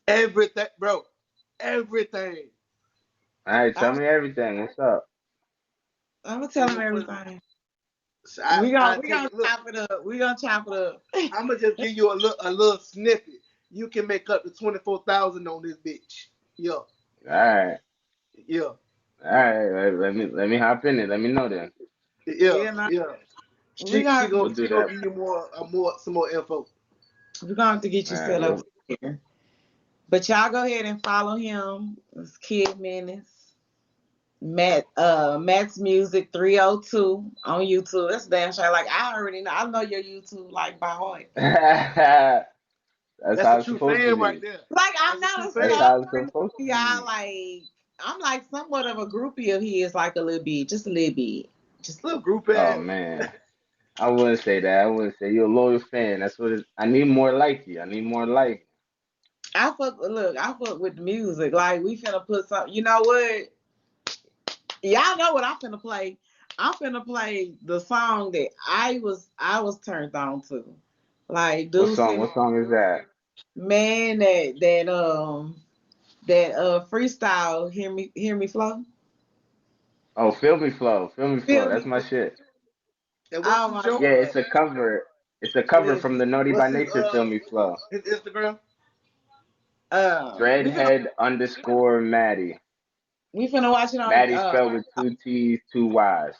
Everything, bro. Everything. All right, tell I'm, me everything. What's up? I'm gonna We tell him gonna put. everything. So I We take gonna it. Look, chop it up. We gonna chop it up. I'm gonna just give you a little snippet. You can make up to 24,000 on this bitch. Yeah, All right, yeah, all right. Let me hop in it. Let me know then. yeah, Yeah, no, yeah. we She she got gonna We'll do she gonna that. give you some more info. we're gonna have to get All you right. set up Well, here. But y'all go ahead and follow him. It's Kid Menace. Matt's Music 302 on YouTube. That's damn sure. Like I already know. I know your YouTube like by heart. that's That's a how it's true supposed to fan right be. there. Like I'm That's a not true a That's fan. how it's stalker. supposed to Y'all be. like I'm like somewhat of a groupie of his, like a little bit, just a little bit. Just Little group Oh ass. man, I wouldn't say that. I wouldn't say you're a loyal fan. That's what it, I need more like you. I need more like I fuck with the music. Like we finna put some. You know what? Y'all know what I'm finna play. I'm finna play the song that I was turned on to. Like what dude song? sent me, What song is that? man, that freestyle, hear me flow. Oh, Feel Me Flow. Feel Me Flow. Feel That's me my flow. shit. And what's Oh the my show? Yeah, god. it's a cover. It's a What cover is from it? the Naughty by What's his Nature Feel Me Flow. his Instagram? We finna Dreadhead underscore Maddie. we finna watch it on Maddie spelled with two T's, two Y's.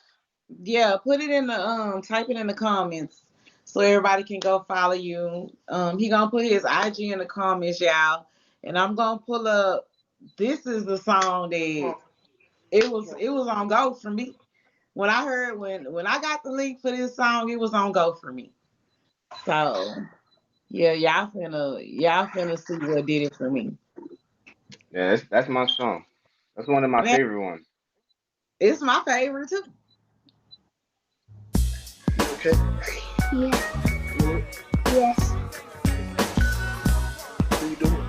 yeah, put it in the type it in the comments so everybody can go follow you. He gonna put his IG in the comments, y'all. And I'm gonna pull up this is the song Come that on, come on. it was on go for me. When I heard when I got the link for this song, it was on go for me. So yeah, y'all finna see what did it for me. Yeah, that's my song. That's one of my Man, favorite ones. it's my favorite too. You okay? Yeah. You know, Yes. what are you doing?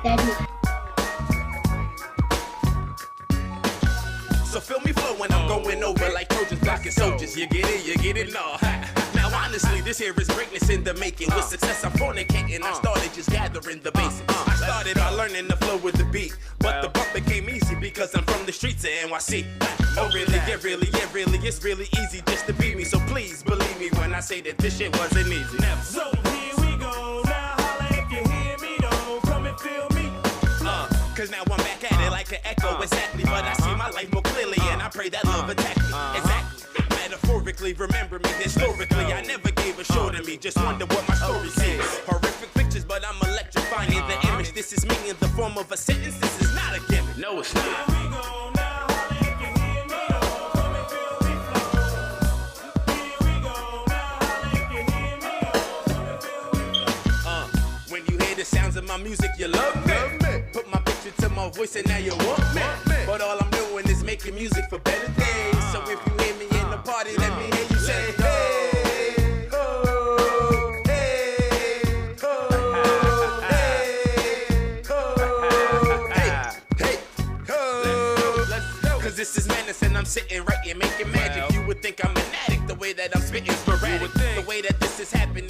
Daddy. So feel me flow when I'm going over like Trojans blocking soldiers. You get it, no. Now honestly, this here is greatness in the making. With success, I'm fornicating. I started just gathering the basics. I started by learning the flow with the beat, but the bump became easy because I'm from the streets of NYC. Oh really, yeah, really, it's really easy just to beat me. So please believe me when I say that this shit wasn't easy. Never. So here we go. Now holla if you hear me, don't come and feel me. Cause now I'm back at it like an echo, exactly. But I see my life more clearly, and I pray that love attack me. Exactly. Metaphorically, remember me historically. I never gave a show to me, just wonder what my story says. Horrific pictures, but I'm electrifying the image. This is me in the form of a sentence. This is not a gimmick. No, it's not. When you hear the sounds of my music, you love me. Put my picture to my voice and now you want me. But all I'm doing is making music for better days. So if you hear me in the party, let me hear you say, hey, oh, hey, oh.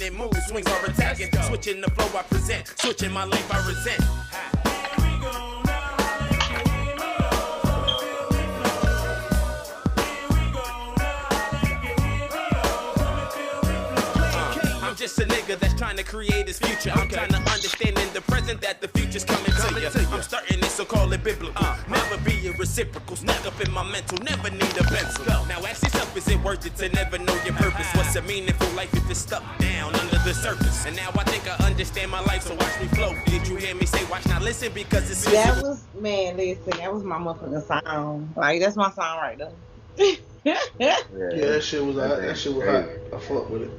it moves, swings are attacking. Switching the flow I present, switching my life I resent. Just a nigga that's trying to create his future. I'm trying to understand in the present that the future's coming to you. I'm starting it, so call it biblical. Never be a reciprocal, stuck up in my mental, never need a pencil. Now ask yourself, is it worth it to never know your purpose? What's a meaningful life if it's stuck down under the surface? And now I think I understand my life, so watch me flow. Did you hear me say watch, not listen, because it's that was, man, listen, that was my motherfucking song. Like, that's my song right there. Yeah, Yeah, that shit was hot. That shit was hot. crazy. I fuck with it.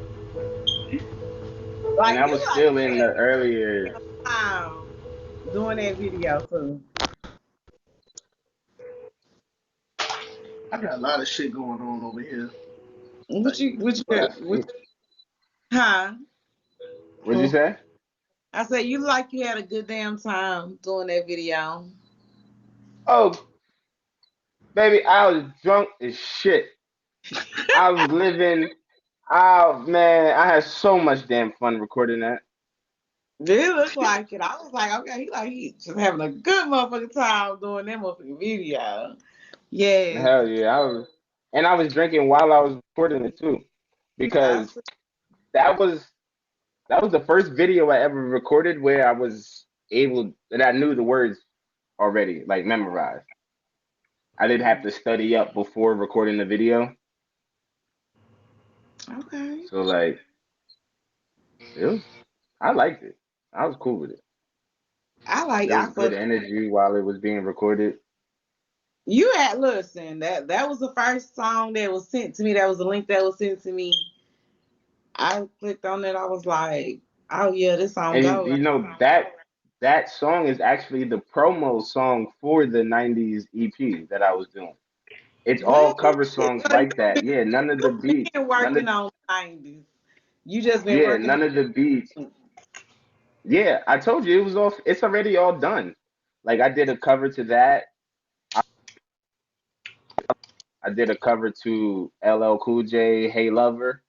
And Like, I you was like still you in had the earlier. time doing that video too. I got a lot of shit going on over here. What Like, you what you I got? see. Huh? What'd you say? I said you like you had a good damn time doing that video. Oh, baby, I was drunk as shit. I was living. Oh man, I had so much damn fun recording that. It looked like it. I was like, okay, he just having a good motherfucking time doing that motherfucking video. Yes. Hell yeah, I was drinking while I was recording it too, I because said, that was that was the first video I ever recorded where I was able that I knew the words already, like memorized. I didn't have to study up before recording the video, okay. so like it was. I liked it. I was cool with it. There I was good fuck. energy while it was being recorded. You had listen, that was the first song that was sent to me. That was the link that was sent to me. I clicked on it. I was like, oh yeah, this song And go. you know that song is actually the promo song for the 90's EP that I was doing. It's all What? cover So songs like that. Yeah, none of the you've beats, been working on 90s. You just been yeah, working none of the beats. on. Yeah, I told you it was all it's already all done. Like I did a cover to that. I did a cover to LL Cool J, Hey Lover,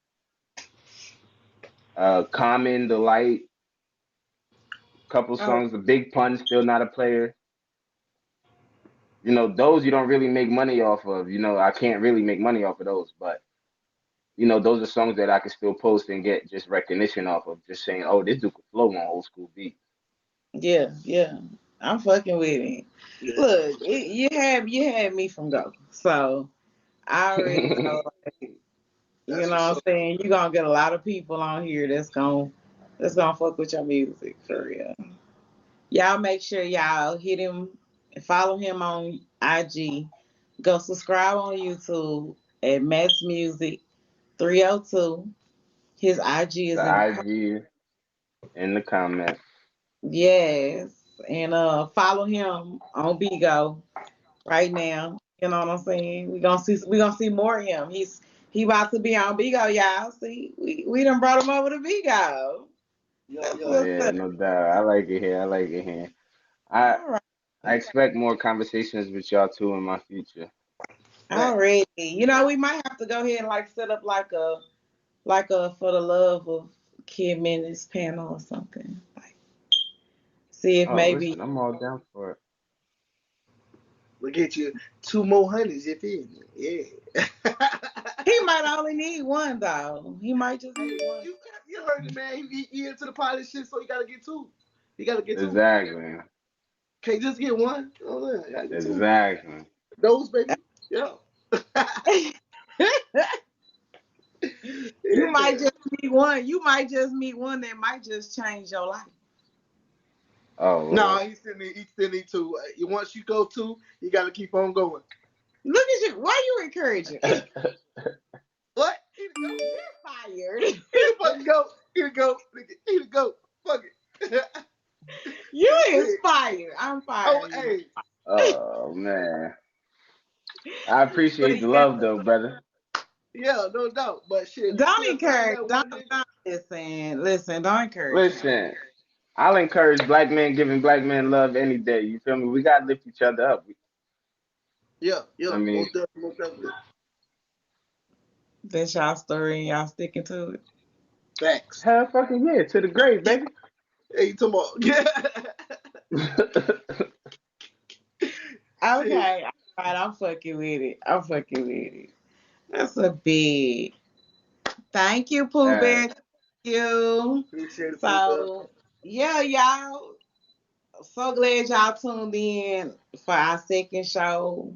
Common, The Light, couple Oh, songs, The Big Pun, Still Not a Player. You know, those you don't really make money off of. You know, I can't really make money off of those, but you know, those are songs that I can still post and get just recognition off of. Just saying, oh, this dude can flow on old school beats. yeah, yeah. I'm fucking with it. yeah, Look, you had me from go. So I already know, you that's know what's what I'm up. saying? You're gonna get a lot of people on here that's gonna fuck with your music for real. Y'all make sure y'all hit him and follow him on IG. Go subscribe on YouTube at Matt's Music 302. His IG The is in the IG in the comments. yes. And follow him on Bigo right now. You know what I'm saying? We gonna see more of him. He about to be on Bigo, y'all. See, we done brought him over to Bigo. Yo, That's Oh yo. what's yeah, up. no doubt. I like it here. I like it here. I All right. I expect more conversations with y'all too in my future. Back. Already. We might have to go ahead and like set up like a for the love of Kid Menace panel or something. Like see if Oh, maybe listen, I'm all down for it. We'll get you two more honeys, you feel me? Yeah. he might only need one though. He might just Hey, need one. you heard it, man. He into the pilot shit, so you gotta get two. You gotta get two. Exactly. Can't just get one. Oh, yeah, you gotta get two. Exactly. Those, baby. Yeah. You might Yeah. just meet one. You might just meet one that might just change your life. Oh, No, word. he still need two. Once you go two, you gotta keep on going. Look at you. Why you encouraging? What? Here to go. Fired. Here to fucking go. Here to go. Nigga. Here to go. Fuck it. You is Shit. fired. I'm Oh, firing you. hey. Oh man. I But appreciate the yeah, love though, brother. Yeah, no doubt. But shit, if you don't still find encourage. that Don't, one nigga, don't listen. Don't encourage him. Listen, I'll encourage black men giving black men love any day. You feel me? We gotta lift each other up. yeah, yeah, I mean, most definitely, most definitely. That's y'all story and y'all sticking to it. Facts. Hell fucking yeah, to the grave, baby. Hey, you talking about? Okay, all right, I'm fucking with it. I'm fucking with it. That's a big. Thank you, Pooh Bear. Thank you. Appreciate it, Pooh Bear. So, yeah, y'all. So glad y'all tuned in for our second show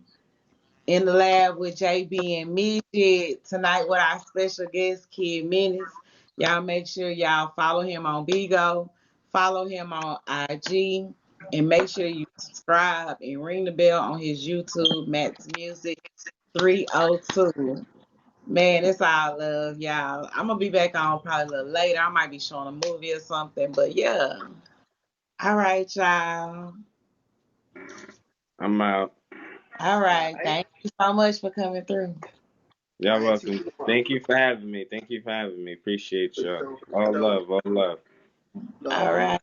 in the lab with JB and Migit tonight with our special guest, Kid Menace. Y'all make sure y'all follow him on Bigo, follow him on IG, and make sure you subscribe and ring the bell on his YouTube, Matt's Music 302. Man, it's all love, y'all. I'm gonna be back on probably a little later. I might be showing a movie or something, but yeah. All right, y'all. I'm out. All All right. right. Thank you so much for coming through. Y'all All right. See welcome. you tomorrow. Thank you for having me. Thank you for having me. Appreciate For y'all. sure. For All sure. love. All love. All Love. right.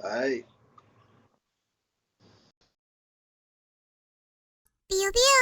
All right. Pew pew.